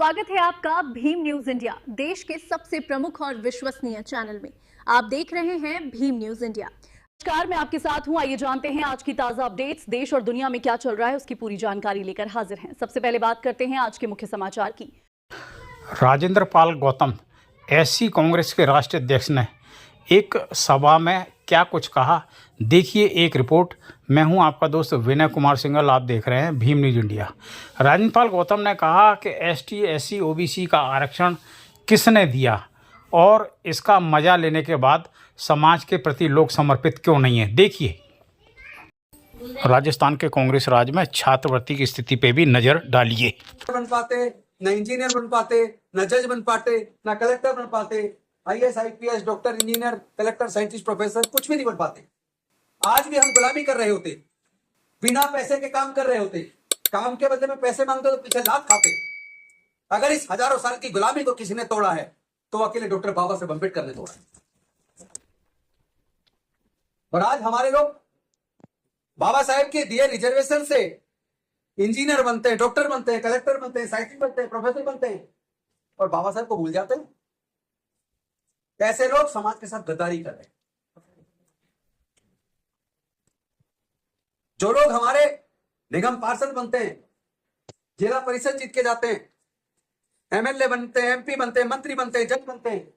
स्वागत है आपका भीम न्यूज इंडिया, देश के सबसे प्रमुख और विश्वसनीय चैनल में। आप देख रहे हैं भीम न्यूज इंडिया। नमस्कार, मैं आपके साथ हूं। आइए जानते हैं आज की ताजा अपडेट्स। देश और दुनिया में क्या चल रहा है उसकी पूरी जानकारी लेकर हाजिर हैं। सबसे पहले बात करते हैं आज के मुख्य समाचार की। राजेंद्र पाल गौतम एससी कांग्रेस के राष्ट्रीय अध्यक्ष ने एक सभा में क्या कुछ कहा, देखिए एक रिपोर्ट। मैं हूं आपका दोस्त विनय कुमार सिंघल, आप देख रहे हैं भीम न्यूज इंडिया। राजेंद्र पाल गौतम ने कहा कि एसटी एससी ओबीसी का आरक्षण किसने दिया और इसका मजा लेने के बाद समाज के प्रति लोग समर्पित क्यों नहीं है। देखिए, राजस्थान के कांग्रेस राज में छात्रवृत्ति की स्थिति पे भी नजर डालिए। बन पाते, न इंजीनियर बन पाते, न जज बन पाते, न कलेक्टर बन पाते, IAS IPS doctor engineer collector scientist professor कुछ भी नहीं बन पाते। आज भी हम गुलामी कर रहे होते, बिना पैसे के काम कर रहे होते, काम के बदले में पैसे मांगते तो पीछे लात खाते। अगर इस हजारों साल की गुलामी को किसी ने तोड़ा है तो अकेले डॉक्टर बाबा साहेब अम्बेडकर ने तोड़ा है। और आज हमारे लोग बाबा साहेब के दिए रिजर्वेशन से इंजीनियर बनते हैं, डॉक्टर बनते हैं, कलेक्टर बनते हैं, साइंटिस्ट बनते हैं, प्रोफेसर बनते हैं और बाबा साहेब को भूल जाते हैं। ऐसे लोग समाज के साथ गद्दारी कर रहे हैं। जो लोग हमारे निगम पार्षद बनते हैं, जिला परिषद जीत के जाते हैं, एमएलए बनते हैं, एमपी बनते हैं, मंत्री बनते हैं, जज बनते हैं,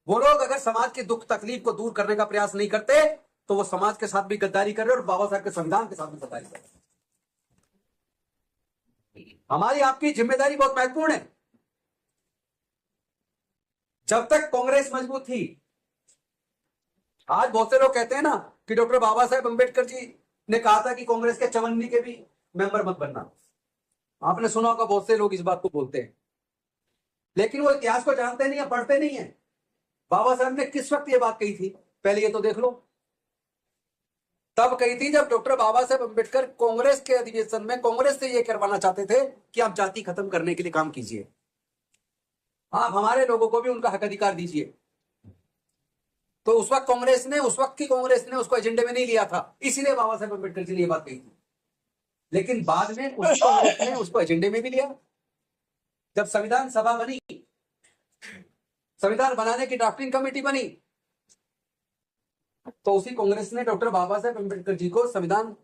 वो लोग अगर समाज की दुख तकलीफ को दूर करने का प्रयास नहीं करते तो वो समाज के साथ भी गद्दारी कर रहे हैं और बाबा साहब के संविधान के साथ भी गद्दारी कर रहे हैं। हमारी आपकी जिम्मेदारी बहुत महत्वपूर्ण है। जब तक कांग्रेस मजबूत थी, आज बहुत से लोग कहते हैं ना कि डॉक्टर बाबा साहेब अम्बेडकर जी ने कहा था कि कांग्रेस के चवन्नी के भी मेंबर मत बनना। आपने सुना होगा, बहुत से लोग इस बात को बोलते हैं, लेकिन वो इतिहास को जानते नहीं है, पढ़ते नहीं है। बाबा साहब ने किस वक्त ये बात कही थी, पहले ये तो देख लो। तब कही थी जब डॉक्टर बाबा साहेब अम्बेडकर कांग्रेस के अधिवेशन में कांग्रेस से ये करवाना चाहते थे कि आप जाति खत्म करने के लिए काम कीजिए, आप हमारे लोगों को भी उनका हक अधिकार दीजिए। तो उस वक्त कांग्रेस ने, उस वक्त की कांग्रेस ने उसको एजेंडे में नहीं लिया था, इसीलिए बाबा साहेब अम्बेडकर जी ने ये बात कही थी। लेकिन बाद में उस कांग्रेस ने उसको एजेंडे में भी लिया। जब संविधान सभा बनी, संविधान बनाने की ड्राफ्टिंग कमेटी बनी, तो उसी कांग्रेस ने डॉक्टर बाबा साहेब अम्बेडकर जी को संविधान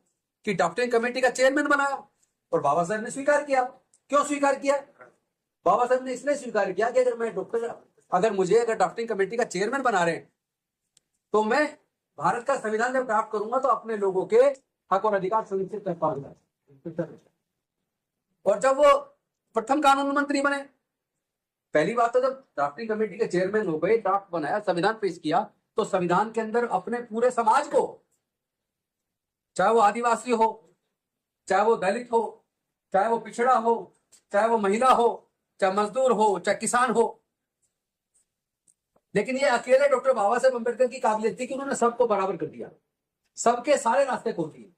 की ड्राफ्टिंग कमेटी का चेयरमैन बनाया और बाबा साहेब ने स्वीकार किया। क्यों स्वीकार किया? बाबा साहेब ने इसलिए स्वीकार किया कि अगर मुझे ड्राफ्टिंग कमेटी का चेयरमैन बना रहे हैं तो मैं भारत का संविधान जब ड्राफ्ट करूंगा तो अपने लोगों के हक और अधिकार सुनिश्चित कर पाऊंगा। और जब वो प्रथम कानून मंत्री बने, पहली बात तो जब ड्राफ्टिंग कमेटी के चेयरमैन हो गए, ड्राफ्ट बनाया, संविधान पेश किया, तो संविधान के अंदर अपने पूरे समाज को, चाहे वो आदिवासी हो, चाहे वो दलित हो, चाहे वो पिछड़ा हो, चाहे वो महिला हो, चाहे मजदूर हो, चाहे किसान हो, लेकिन ये अकेले डॉक्टर बाबा साहेब अम्बेडकर की काबिलियत थी कि उन्होंने सबको बराबर कर दिया, सबके सारे रास्ते खोल दिए।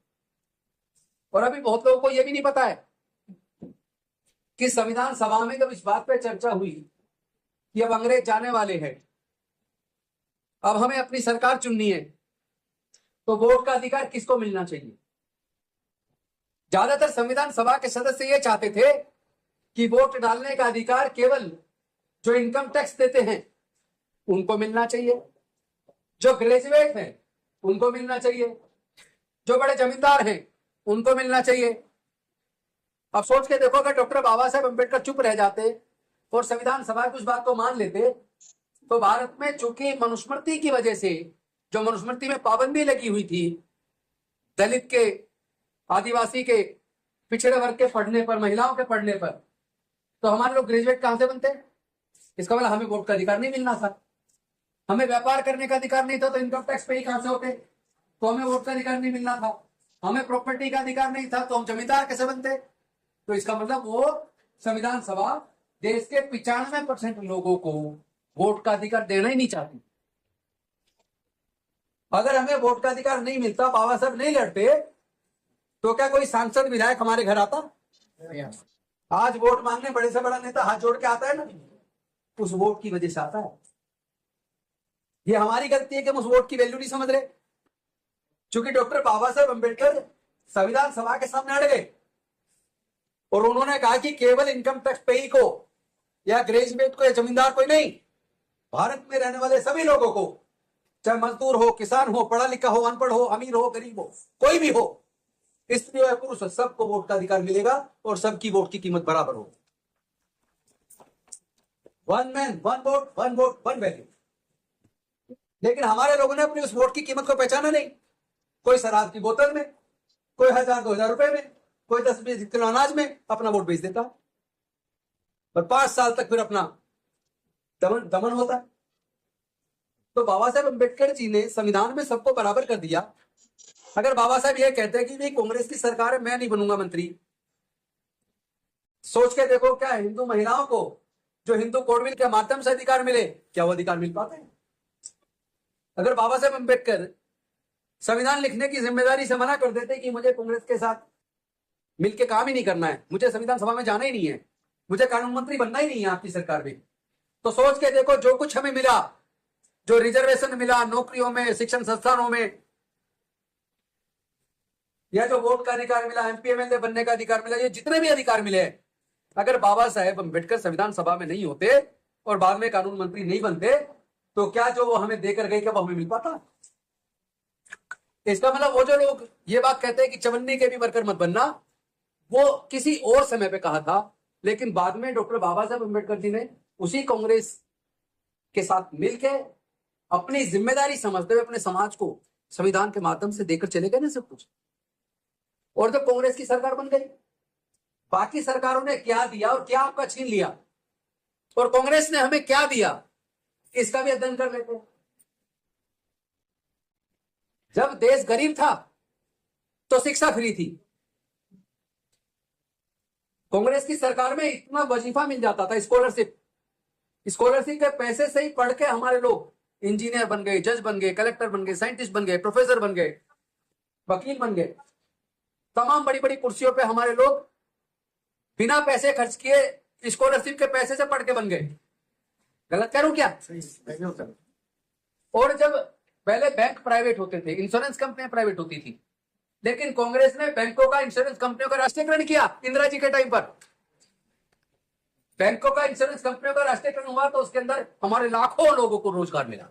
और अभी बहुत लोगों को यह भी नहीं पता है कि संविधान सभा में जब इस बात पे चर्चा हुई कि अब अंग्रेज जाने वाले हैं, अब हमें अपनी सरकार चुननी है, तो वोट का अधिकार किसको मिलना चाहिए? ज्यादातर संविधान सभा के सदस्य ये चाहते थे कि वोट डालने का अधिकार केवल जो इनकम टैक्स देते हैं उनको मिलना चाहिए, जो ग्रेजुएट हैं उनको मिलना चाहिए, जो बड़े जमींदार हैं उनको मिलना चाहिए। अब सोच के देखो, अगर डॉक्टर बाबा साहेब अम्बेडकर चुप रह जाते और संविधान सभा की उस बात को मान लेते तो भारत में चूंकि मनुस्मृति की वजह से, जो मनुस्मृति में पाबंदी लगी हुई थी दलित के, आदिवासी के, पिछड़े वर्ग के पढ़ने पर, महिलाओं के पढ़ने पर, तो हमारे लोग ग्रेजुएट कहां से बनते? इसका मतलब हमें वोट का अधिकार नहीं मिलना था, हमें व्यापार करने का अधिकार नहीं था, तो इनकम टैक्स पे ही कहां से होते? तो हमें वोट का अधिकार नहीं मिलना था, हमें प्रॉपर्टी का अधिकार नहीं था, तो हम जमींदार कैसे बनते? तो इसका मतलब वो संविधान सभा देश के 95% लोगों को वोट का अधिकार देना ही नहीं चाहती। अगर हमें वोट का अधिकार नहीं मिलता, बाबा साहब नहीं लड़ते, तो क्या कोई सांसद विधायक हमारे घर आता? आज वोट मांगने बड़े से बड़ा नेता हाथ जोड़ के आता है ना, उस वोट की वजह से आता है। ये हमारी गलती है कि हम उस वोट की वैल्यू नहीं समझ रहे। क्योंकि डॉक्टर बाबा साहेब अम्बेडकर संविधान सभा के सामने अड़ गए और उन्होंने कहा कि केवल इनकम टैक्स पेई को या ग्रेजुएट को या जमींदार कोई नहीं, भारत में रहने वाले सभी लोगों को, चाहे मजदूर हो, किसान हो, पढ़ा लिखा हो, अनपढ़ हो, अमीर हो, गरीब हो, कोई भी हो, स्त्री हो या पुरुष हो, सबको वोट का अधिकार मिलेगा और सबकी वोट की कीमत बराबर होगी। One man one vote, one vote one value. लेकिन हमारे लोगों ने अपनी उस वोट की कीमत को पहचाना नहीं। कोई शराब की बोतल में, कोई 1000-2000 रुपए में, कोई 10-20 किलो अनाज में अपना वोट बेच देता है और 5 साल तक फिर अपना दमन होता है। तो बाबा साहेब अम्बेडकर जी ने संविधान में सबको बराबर कर दिया। अगर बाबा साहब ये कहते हैं कि भाई कांग्रेस की सरकार है, मैं नहीं बनूंगा मंत्री, सोच के देखो क्या हिंदू महिलाओं को जो हिंदू कोड बिल के माध्यम से अधिकार मिले, क्या वो अधिकार मिल पाते हैं? अगर बाबा साहेब अम्बेडकर संविधान लिखने की जिम्मेदारी से मना कर देते कि मुझे कांग्रेस के साथ मिलकर काम ही नहीं करना है, मुझे संविधान सभा में जाना ही नहीं है, मुझे कानून मंत्री बनना ही नहीं है आपकी सरकार में, तो सोच के देखो जो कुछ हमें मिला, जो रिजर्वेशन मिला नौकरियों में, शिक्षण संस्थानों में, या जो वोट का अधिकार मिला, एमपी एमएलए बनने का अधिकार मिला, ये जितने भी अधिकार मिले, अगर बाबा साहेब अम्बेडकर संविधान सभा में नहीं होते और बाद में कानून मंत्री नहीं बनते, तो क्या जो वो हमें देकर गए क्या वो हमें मिल पाता? इसका मतलब वो जो लोग ये बात कहते हैं कि चवन्नी के भी वर्कर मत बनना, वो किसी और समय पे कहा था, लेकिन बाद में डॉक्टर बाबा साहेब अम्बेडकर जी ने उसी कांग्रेस के साथ मिलकर अपनी जिम्मेदारी समझते हुए अपने समाज को संविधान के माध्यम से देकर चले गए ना सब कुछ, और जब कांग्रेस की सरकार बन गई, बाकी सरकारों ने क्या दिया और क्या आपका छीन लिया, और कांग्रेस ने हमें क्या दिया, इसका भी अध्ययन कर लेते हैं। जब देश गरीब था तो शिक्षा फ्री थी। कांग्रेस की सरकार में इतना वजीफा मिल जाता था, स्कॉलरशिप के पैसे से ही पढ़ के हमारे लोग इंजीनियर बन गए, जज बन गए, कलेक्टर बन गए, साइंटिस्ट बन गए, प्रोफेसर बन गए, वकील बन गए, तमाम बड़ी बड़ी कुर्सियों पे हमारे लोग बिना पैसे खर्च किए स्कॉलरशिप के पैसे से पढ़ के बन गए। गलत कह रहा हूं क्या? और जब पहले बैंक प्राइवेट होते थे, इंश्योरेंस कंपनियां प्राइवेट होती थी, लेकिन कांग्रेस ने बैंकों का, इंश्योरेंस कंपनियों का राष्ट्रीयकरण किया। इंदिरा जी के टाइम पर बैंकों का, इंश्योरेंस कंपनियों का राष्ट्रीयकरण हुआ, तो उसके अंदर हमारे लाखों लोगों को रोजगार मिला।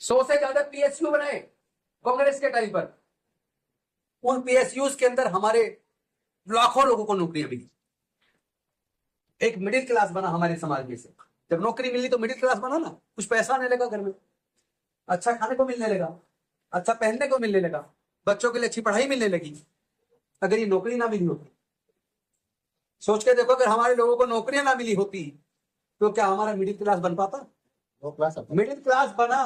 100 से ज्यादा पीएसयू बनाए कांग्रेस के टाइम पर। उन पीएसयूज के अंदर हमारे लाखों लोगों को नौकरियां मिली। एक मिडिल क्लास बना हमारे समाज में से। जब नौकरी मिली तो मिडिल क्लास बना ना, कुछ पैसा आने लगा घर में, अच्छा खाने को मिलने लगा, अच्छा पहनने को मिलने लगा, बच्चों के लिए अच्छी पढ़ाई मिलने लगी। अगर ये नौकरी ना मिली होती, सोच के देखो, अगर हमारे लोगों को नौकरियां ना मिली होती तो क्या हमारा मिडिल क्लास बन पाता? मिडिल क्लास बना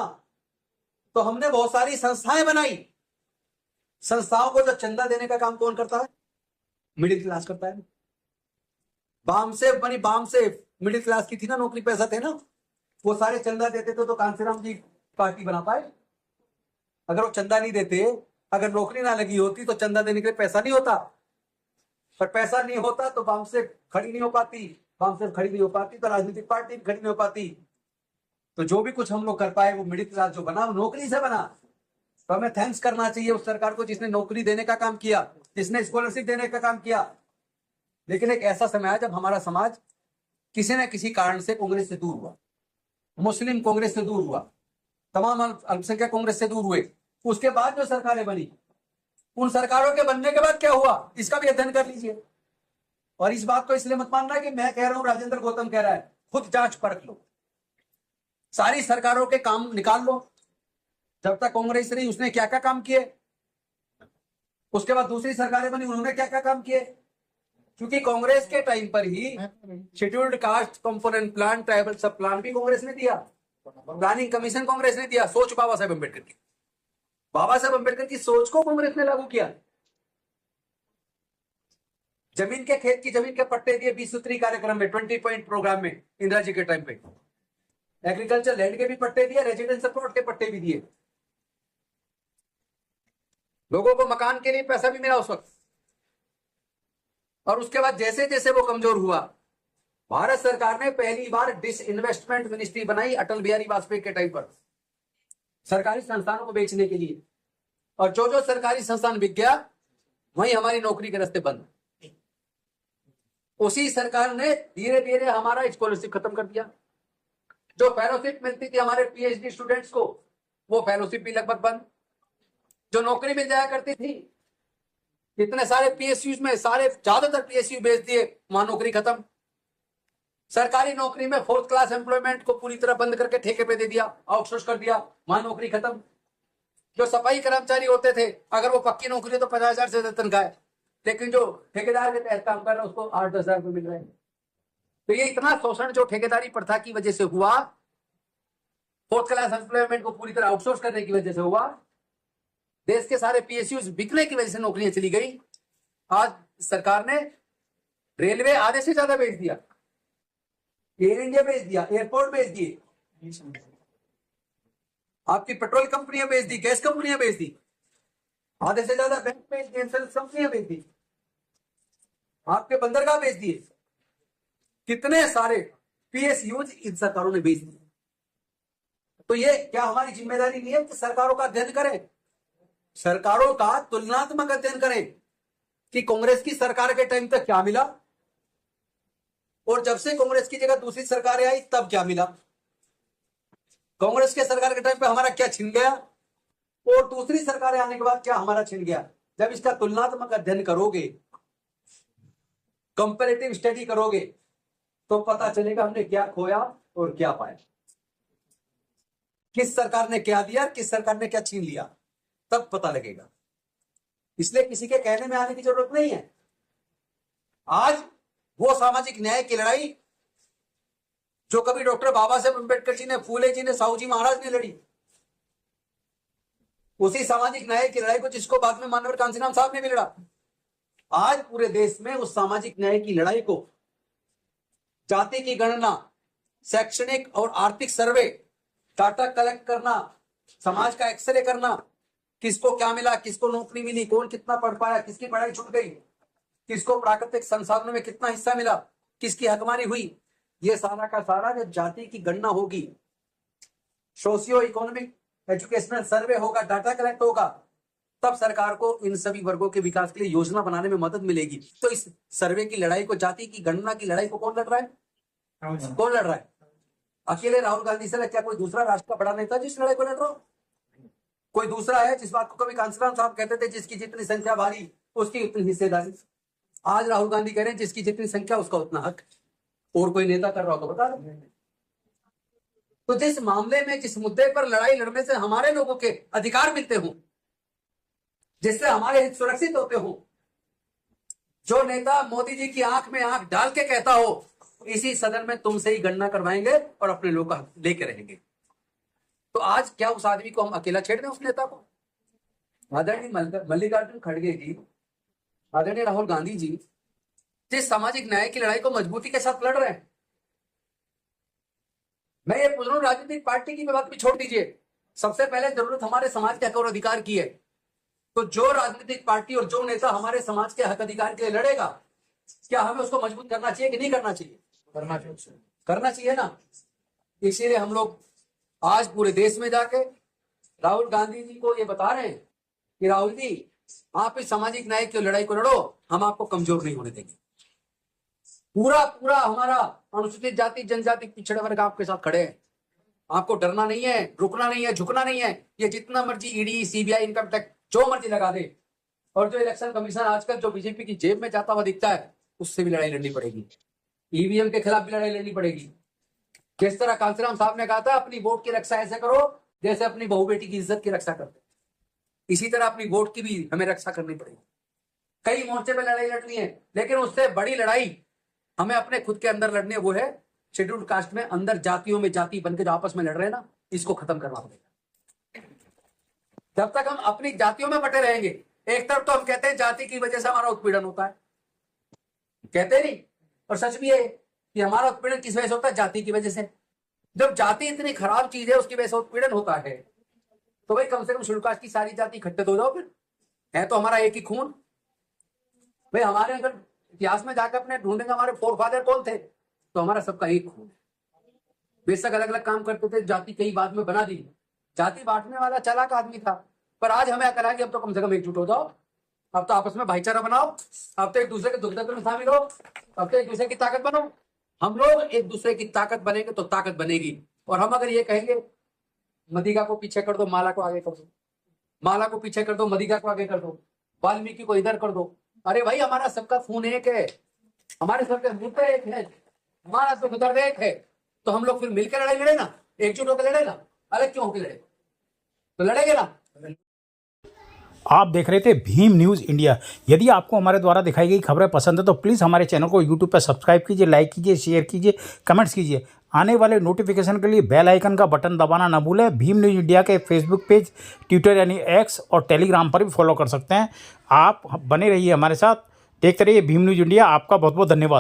तो हमने बहुत सारी संस्थाएं बनाई। संस्थाओं को जो चंदा देने का काम कौन करता है? मिडिल क्लास करता है। बामसेफ बनी, बामसेफ मिडिल क्लास की थी ना, नौकरी पैसा थे ना, वो सारे चंदा देते थे तो कांसीराम जी पार्टी बना पाए। अगर वो चंदा नहीं देते, अगर नौकरी ना लगी होती तो चंदा देने के लिए पैसा नहीं होता, पर पैसा नहीं होता तो बामसेफ खड़ी नहीं हो पाती, बामसेफ खड़ी नहीं हो पाती तो राजनीतिक पार्टी खड़ी नहीं हो पाती। तो जो भी कुछ हम लोग कर पाए वो मिडिल क्लास जो बना वो नौकरी से बना। तो हमें थैंक्स करना चाहिए उस सरकार को जिसने नौकरी देने का काम किया, जिसने स्कॉलरशिप देने का काम किया। लेकिन एक ऐसा समय आया जब हमारा समाज किसी न किसी कारण से कांग्रेस से दूर हुआ। मुस्लिम कांग्रेस से दूर हुआ, तमाम अल्पसंख्यक कांग्रेस से दूर हुए। उसके बाद जो सरकारें बनी, उन सरकारों के बनने के बाद क्या हुआ, इसका भी अध्ययन कर लीजिए। और इस बात को इसलिए मत मानना कि मैं कह रहा हूं, राजेंद्र गौतम कह रहा है, खुद जांच परख लो, सारी सरकारों के काम निकाल लो। जब तक कांग्रेस रही उसने क्या क्या काम किए, उसके बाद दूसरी सरकारें बनी उन्होंने क्या क्या काम किए। क्योंकि कांग्रेस के टाइम पर ही scheduled caste component plan, tribal sub plan भी कांग्रेस ने दिया, प्लानिंग कमीशन कांग्रेस ने दिया। सोच बाबा साहेब अम्बेडकर की, बाबा साहेब अम्बेडकर की सोच को कांग्रेस ने लागू किया। जमीन के, खेत की जमीन के पट्टे दिए 20 सूत्री कार्यक्रम में, 20 पॉइंट प्रोग्राम में इंदिरा जी के टाइम पे। एग्रीकल्चर लैंड के भी पट्टे दिए, रेजिडेंशियल प्लॉट के पट्टे भी दिए। लोगों को मकान के लिए पैसा भी मिला उस वक्त। और उसके बाद जैसे जैसे वो कमजोर हुआ, भारत सरकार ने पहली बार डिसइन्वेस्टमेंट मिनिस्ट्री बनाई अटल बिहारी वाजपेयी के टाइम पर, सरकारी संस्थानों को बेचने के लिए। और जो जो सरकारी संस्थान बिक गया, वहीं हमारी नौकरी के रास्ते बंद। उसी सरकार ने धीरे धीरे हमारा स्कॉलरशिप खत्म कर दिया। जो फेलोशिप मिलती थी हमारे पीएचडी स्टूडेंट्स को, वो फेलोशिप भी लगभग बंद। जो नौकरी मिल जाया करती थी, इतने सारे पीएसयू में सारे ज्यादातर पीएसयू बेच दिए, वहां नौकरी खत्म। सरकारी नौकरी में 4th क्लास एम्प्लॉयमेंट को पूरी तरह बंद करके ठेके पे दे दिया, आउटसोर्स कर दिया, वहां नौकरी खत्म। जो सफाई कर्मचारी होते थे, अगर वो पक्की नौकरी है तो 50,000 से ज्यादा तनख्वाह है, लेकिन जो ठेकेदार के तहत काम कर रहा है उसको 8-10 हजार रुपये मिल रहे हैं। तो ये इतना शोषण जो ठेकेदारी प्रथा की वजह से हुआ, 4th क्लास एम्प्लॉयमेंट को पूरी तरह आउटसोर्स करने की वजह से हुआ, देश के सारे पीएसयू बिकने की वजह से नौकरियां चली गई। आज सरकार ने रेलवे आधे से ज्यादा बेच दिया, एयर इंडिया बेच दिया, एयरपोर्ट बेच दिए, आपकी पेट्रोल कंपनियां बेच दी, गैस कंपनियां बेच दी, आधे से ज्यादा बैंक बेच दिए, इंश्योरेंस कंपनियां बेच दी, आपके बंदरगाह बेच दिए, कितने सारे पीएसयूज इन सरकारों ने बेच दिए। तो ये क्या हमारी जिम्मेदारी नहीं है कि सरकारों का अध्ययन करें, सरकारों का तुलनात्मक अध्ययन करें कि कांग्रेस की सरकार के टाइम तक क्या मिला और जब से कांग्रेस की जगह दूसरी सरकारें आई तब क्या मिला, कांग्रेस के सरकार के टाइम पे हमारा क्या छिन गया और दूसरी सरकारें आने के बाद क्या हमारा छिन गया। जब इसका तुलनात्मक अध्ययन करोगे, कंपैरेटिव स्टडी करोगे, तो पता चलेगा हमने क्या खोया और क्या पाया, किस सरकार ने क्या दिया, किस सरकार ने क्या छीन लिया, तब पता लगेगा। इसलिए किसी के कहने में आने की जरूरत नहीं है। आज वो सामाजिक न्याय की लड़ाई जो कभी डॉक्टर बाबा साहेब अम्बेडकर जी ने, फूले जी ने, साहू जी महाराज ने लड़ी, उसी सामाजिक न्याय की लड़ाई को जिसको बाद में मानवर कांसीराम साहब ने भी लड़ा, आज पूरे देश में उस सामाजिक न्याय की लड़ाई को जाति की गणना, शैक्षणिक और आर्थिक सर्वे, डाटा कलेक्ट करना, समाज का एक्सरे करना, किसको क्या मिला, किसको नौकरी मिली, कौन कितना पढ़ पाया, किसकी पढ़ाई छूट गई, किसको प्राकृतिक संसाधनों में कितना हिस्सा मिला, किसकी हकमारी हुई, ये सारा का सारा जब जाति की गणना होगी, सोशियो इकोनॉमिक एजुकेशनल सर्वे होगा, डाटा कलेक्ट होगा, तब सरकार को इन सभी वर्गों के विकास के लिए योजना बनाने में मदद मिलेगी। तो इस सर्वे की लड़ाई को, जाति की गणना की लड़ाई को कौन लड़ रहा है, कौन लड़ रहा है? अकेले राहुल गांधी से क्या कोई दूसरा राष्ट्र का बड़ा नेता जिस लड़ाई को लड़ रहा हो? कोई दूसरा है? जिस बात को कभी कांसीराम साहब कहते थे, जिसकी जितनी संख्या भारी उसकी उतनी हिस्सेदारी, आज राहुल गांधी कह रहे हैं जिसकी जितनी संख्या उसका उतना हक। और कोई नेता कर रहा हो तो बता दो। तो जिस मामले में, जिस मुद्दे पर लड़ाई लड़ने से हमारे लोगों के अधिकार मिलते हों, जिससे हमारे हित सुरक्षित होते हो, जो नेता मोदी जी की आंख में आंख डाल के कहता हो इसी सदन में तुमसे ही गणना करवाएंगे और अपने लोग का लेके रहेंगे, तो आज क्या उस आदमी को हम अकेला छेड़ दें, उस नेता को? आदरणीय मल्लिकार्जुन खड़गे जी, आदरणीय राहुल गांधी जी जिस सामाजिक न्याय की लड़ाई को मजबूती के साथ लड़ रहे हैं, मैं ये पूछ रहा हूं, राजनीतिक पार्टी की बात भी छोड़ दीजिए, सबसे पहले जरूरत हमारे समाज के हक और अधिकार की है। तो जो राजनीतिक पार्टी और जो नेता हमारे समाज के हक अधिकार के लिए लड़ेगा, क्या हमें उसको मजबूत करना चाहिए कि नहीं करना चाहिए? करना चाहिए ना। इसीलिए हम लोग आज पूरे देश में जाके राहुल गांधी जी को ये बता रहे हैं कि राहुल जी, आप इस सामाजिक न्याय की लड़ाई को लड़ो, हम आपको कमजोर नहीं होने देंगे। पूरा हमारा अनुसूचित जाति, जनजाति, पिछड़े वर्ग आपके साथ खड़े हैं, आपको डरना नहीं है, रुकना नहीं है, झुकना नहीं है। ये जितना मर्जी ईडी, सीबीआई, इनकम टैक्स जो मर्जी लगा दे, और जो इलेक्शन कमीशन आजकल जो बीजेपी की जेब में जाता हुआ दिखता है, उससे भी लड़ाई लड़नी पड़ेगी। ईवीएम के खिलाफ भी लड़ाई लड़नी पड़ेगी। जिस तरह कांसीराम साहब ने कहा था, अपनी वोट की रक्षा ऐसे करो जैसे अपनी बहू बेटी की इज्जत की रक्षा करते, इसी तरह अपनी वोट की भी हमें रक्षा करनी पड़ेगी। कई मोर्चे पे लड़ाई लड़नी है, लेकिन उससे बड़ी लड़ाई हमें अपने खुद के अंदर लड़नी है, वो है शेड्यूल्ड कास्ट में अंदर जातियों में जाति बनकर जो आपस में लड़ रहे हैं ना, इसको खत्म करना पड़ेगा। जब तक हम अपनी जातियों में बटे रहेंगे, एक तरफ तो हम कहते हैं जाति की वजह से हमारा उत्पीड़न होता है, कहते नहीं, और सच भी है कि हमारा उत्पीड़न किस वजह से होता है? जाति की वजह से। जब जाति इतनी खराब चीज है, उसकी वजह से उत्पीड़न होता है, तो भाई कम से कम शेड्यूल्ड कास्ट की सारी जाति इकट्ठे तो हो जाओ। फिर है तो हमारा एक ही खून भाई। हमारे अगर इतिहास में जाकर अपने ढूंढेंगे हमारे फोरफादर कौन थे, तो हमारा सबका एक खून। बेशक अलग अलग काम करते थे, जाति कई बाद में बना दी, जाति बांटने वाला चालाक आदमी था, पर आज हमें अकल है कि अब तो कम से कम एकजुट हो जाओ। अब तो आपस में भाईचारा बनाओ, अब तो एक दूसरे के दुख दर्द में शामिल हो, अब तो एक दूसरे की ताकत बनो। हम लोग एक दूसरे की ताकत बनेंगे तो ताकत बनेगी। और हम अगर ये कहेंगे मदिगा को पीछे कर दो, माला को आगे कर दो, माला को पीछे कर दो, मदिगा को आगे कर दो, वाल्मीकि को इधर कर दो, अरे भाई हमारा सबका खून एक है, हमारे सबके मुद्दे एक है, हमारा सुख दर्द एक है, तो हम लोग फिर मिलकर लड़ाई लड़े ना, एकजुट होकर लड़े ना, अलग क्यों होकर लड़े? तो लड़ेंगे ना। आप देख रहे थे भीम न्यूज़ इंडिया। यदि आपको हमारे द्वारा दिखाई गई खबरें पसंद है तो प्लीज़ हमारे चैनल को यूट्यूब पर सब्सक्राइब कीजिए, लाइक कीजिए, शेयर कीजिए, कमेंट्स कीजिए। आने वाले नोटिफिकेशन के लिए बेल आइकन का बटन दबाना न भूलें। भीम न्यूज़ इंडिया के फेसबुक पेज, ट्विटर यानी एक्स और टेलीग्राम पर भी फॉलो कर सकते हैं। आप बने रहिए हमारे साथ, देखते रहिए भीम न्यूज़ इंडिया। आपका बहुत बहुत धन्यवाद।